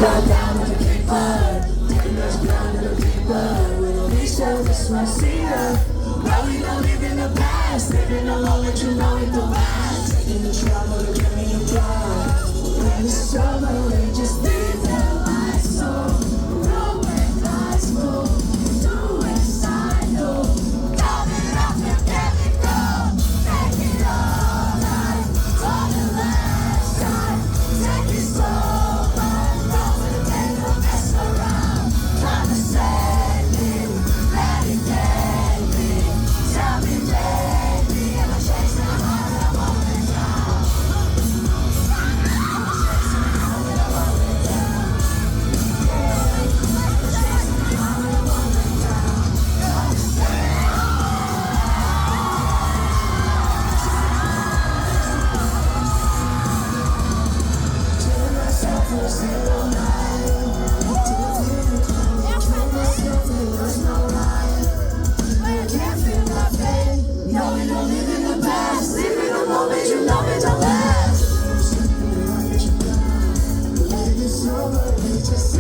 Drop down with a big bird. Taking us ground with a big bird. We don't reach out, this one see her. Now we don't live in the past. Living alone, what you know with the past. Taking the trouble to give me a pride. When the struggle, they just leave their lights on. Roll with high school. Do inside, no. Coming up and let it go. Take it all night. For the last time. Take it slow, man. Don't forget to mess around. Trying to save me. Let it get me. Tell me, baby, am I chasing a heart that I won't let down? Just